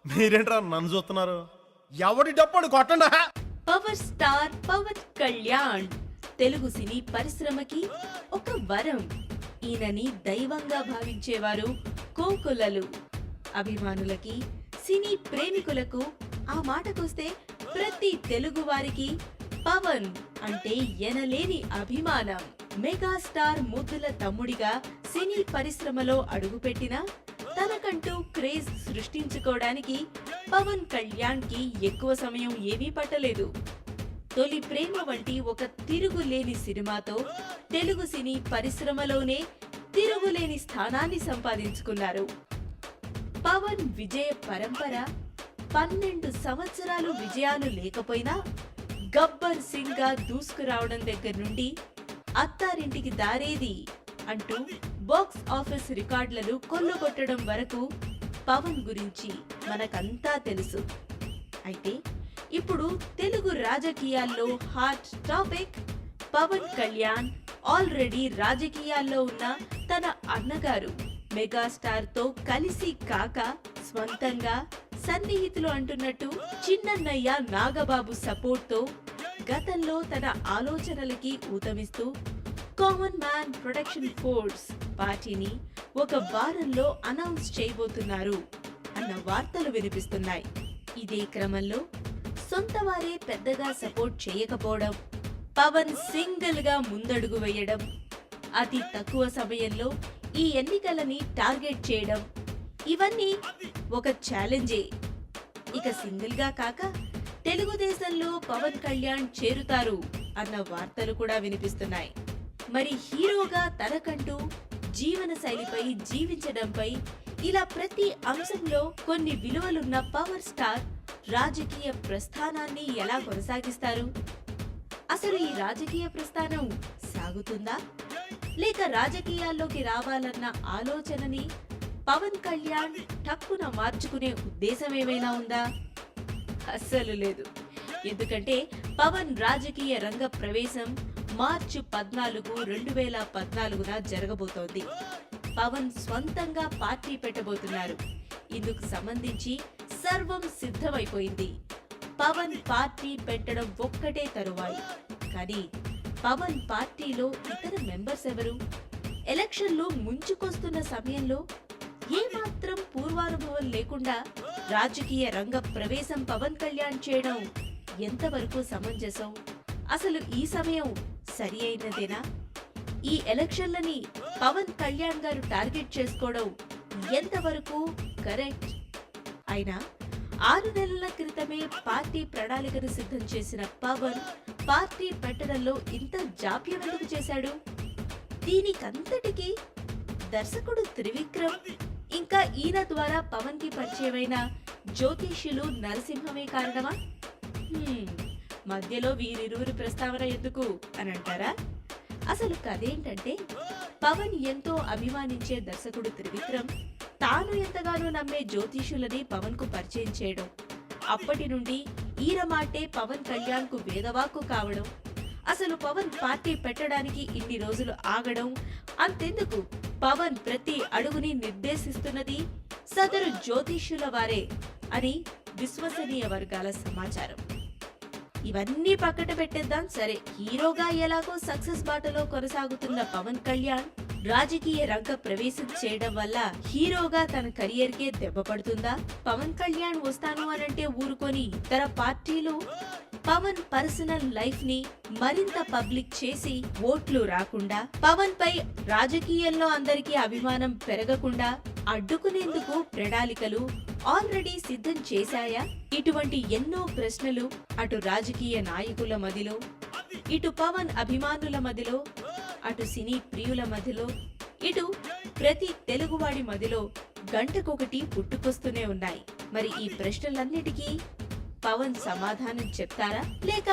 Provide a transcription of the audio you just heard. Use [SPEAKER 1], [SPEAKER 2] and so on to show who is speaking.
[SPEAKER 1] మీరేంట్రా నన్ను చూస్తున్నారు? ఎవడి డప్పుడు కొట్టండా?
[SPEAKER 2] పవర్ స్టార్ పవన్ కళ్యాణ్ తెలుగు సినీ పరిశ్రమకి ఒక వరం. ఈయనని దైవంగా భావించేవారు కోకొల్లలు. అభిమానులకి, సినీ ప్రేమికులకు, ఆ మాటకొస్తే ప్రతి తెలుగు వారికి పవన్ అంటే ఎనలేని అభిమానం. మెగాస్టార్ ముద్దుల తమ్ముడిగా సినీ పరిశ్రమలో అడుగుపెట్టినా తనకంటూ క్రేజ్ సృష్టించుకోవడానికి పవన్ కళ్యాణ్ కి ఎక్కువ సమయం ఏమీ పట్టలేదు. తొలి ప్రేమ వంటి ఒక తిరుగులేని సినిమాతో తెలుగు సినీ పరిశ్రమలోనే తిరుగులేని స్థానాన్ని సంపాదించుకున్నారు. పవన్ విజయ పరంపర 12 సంవత్సరాలు విజయాలు లేకపోయినా గబ్బర్ సింగ్ గా దూసుకురావడం దగ్గర నుండి అత్తారింటికి దారేది అంటూ బాక్స్ ఆఫీస్ రికార్డులను కొల్లగొట్టడం వరకు పవన్ గురించి మనకంతా తెలుసు. అయితే ఇప్పుడు తెలుగు రాజకీయాల్లో hot topic Pawan Kalyan already రాజకీయాల్లో ఉన్న తన అన్నగారు మెగాస్టార్ తో కలిసి కాక స్వంతంగా సన్నిహితులు అంటున్నట్టు చిన్నన్నయ్య నాగబాబు సపోర్ట్ తో గతంలో తన ఆలోచనలకి ఊతమిస్తూ కామన్ మ్యాన్ ప్రొడక్షన్ ఫోర్స్ పార్టీని ఒక వారంలో అనౌన్స్ చేయబోతున్నారు అన్న వార్తలు వినిపిస్తున్నాయి. ఇదే క్రమంలో సొంత వారే పెద్దగా సపోర్ట్ చేయకపోవడం, పవన్ సింగిల్ గా ముందడుగు వేయడం, అతి తక్కువ సమయంలో ఈ ఎన్నికలని టార్గెట్ చేయడం, ఇవన్నీ ఒక ఛాలెంజే. ఇక సింగిల్ గా కాక తెలుగుదేశంలో పవన్ కళ్యాణ్ చేరుతారు అన్న వార్తలు కూడా వినిపిస్తున్నాయి. మరి హీరోగా తనకంటూ జీవన శైలిపై జీవించడంపై ఇలా ప్రతి అంశంలో కొన్ని విలువలున్న పవర్ స్టార్ రాజకీయ ప్రస్థానాన్ని ఎలా కొనసాగిస్తారు? అసలు ఈ రాజకీయ ప్రస్థానం సాగుతుందా, లేక రాజకీయాల్లోకి రావాలన్న ఆలోచనని పవన్ కళ్యాణ్ టక్కున మార్చుకునే ఉద్దేశం ఏమైనా ఉందా? అస్సలు లేదు. ఎందుకంటే పవన్ రాజకీయ రంగ ప్రవేశం మార్చి 14, 2014 జరగబోతోంది. పవన్ స్వంతంగా పార్టీ పెట్టబోతున్నారు. ఇందుకు సంబంధించి సర్వం సిద్ధమైపోయింది. పవన్ పార్టీ పెట్టడం ఒక్కటే తరువాయి. కానీ పవన్ పార్టీలో ఇతర మెంబర్స్ ఎవరు? ఎలక్షన్లు ముంచుకొస్తున్న సమయంలో ఏమాత్రం పూర్వానుభవం లేకుండా రాజకీయ రంగ ప్రవేశం పవన్ కళ్యాణ్ చేయడం ఎంతవరకు సమంజసం? అసలు ఈ సమయం సరి అయినదేనా? ఈ ఎలక్షన్లని పవన్ కళ్యాణ్ గారు టార్గెట్ చేసుకోవడం ఎంతవరకు కరెక్ట్? అయినా 6 నెలల క్రితమే పార్టీ ప్రణాళికను సిద్ధం చేసిన పవన్ పార్టీ పెట్టడంలో ఇంత జాప్యం ఎందుకు చేశాడు? దీనికంతటికీ దర్శకుడు త్రివిక్రమ్, ఇంకా ఈయన ద్వారా పవన్ కి పరిచయమైన జ్యోతిష్యులు నరసింహమే కారణమా? మధ్యలో వీరిరువురి ప్రస్తావన ఎందుకు అని అంటారా? అసలు కథేంటంటే, పవన్ ఎంతో అభిమానించే దర్శకుడు త్రివిక్రమ్ తాను ఎంతగానో నమ్మే జ్యోతిష్యులని పవన్ కు పరిచయం చేయడం, అప్పటి నుండి ఈయన మాటే పవన్ కళ్యాణ్ కు వేదవాక్కు కావడం, అసలు పవన్ పార్టీ పెట్టడానికి ఇన్ని రోజులు ఆగడం, అంతెందుకు పవన్ ప్రతి అడుగుని నిర్దేశిస్తున్నది సదరు జ్యోతిష్యుల వారే అని విశ్వసనీయ వర్గాల సమాచారం. ఇవన్నీ పక్కన పెట్టేద్దాం సరే. హీరోగా ఎలాగో సక్సెస్ బాటలో కొనసాగుతున్న పవన్ కళ్యాణ్ రాజకీయ రంగ ప్రవేశం చేయడం వల్ల హీరోగా తన కెరియర్ కే దెబ్బ పడుతుందా? పవన్ కళ్యాణ్ వస్తాను అనంటే ఊరుకొని ఇతర పార్టీలు పవన్ పర్సనల్ లైఫ్ ని మరింత పబ్లిక్ చేసి ఓట్లు రాకుండా, పవన్ పై రాజకీయంలో అందరికీ అభిమానం పెరగకుండా అడ్డుకునేందుకు ప్రణాళికలు ఆల్రెడీ సిద్ధం చేశాయా? ఇటువంటి ఎన్నో ప్రశ్నలు అటు రాజకీయ నాయకుల మదిలో, ఇటు పవన్ అభిమానుల మదిలో, అటు సినీ ప్రియుల మదిలో, ఇటు ప్రతి తెలుగువాడి మదిలో గంటకొకటి పుట్టుకొస్తూనే ఉన్నాయి. మరి ఈ ప్రశ్నలన్నిటికీ పవన్ సమాధానం చెప్తారా, లేక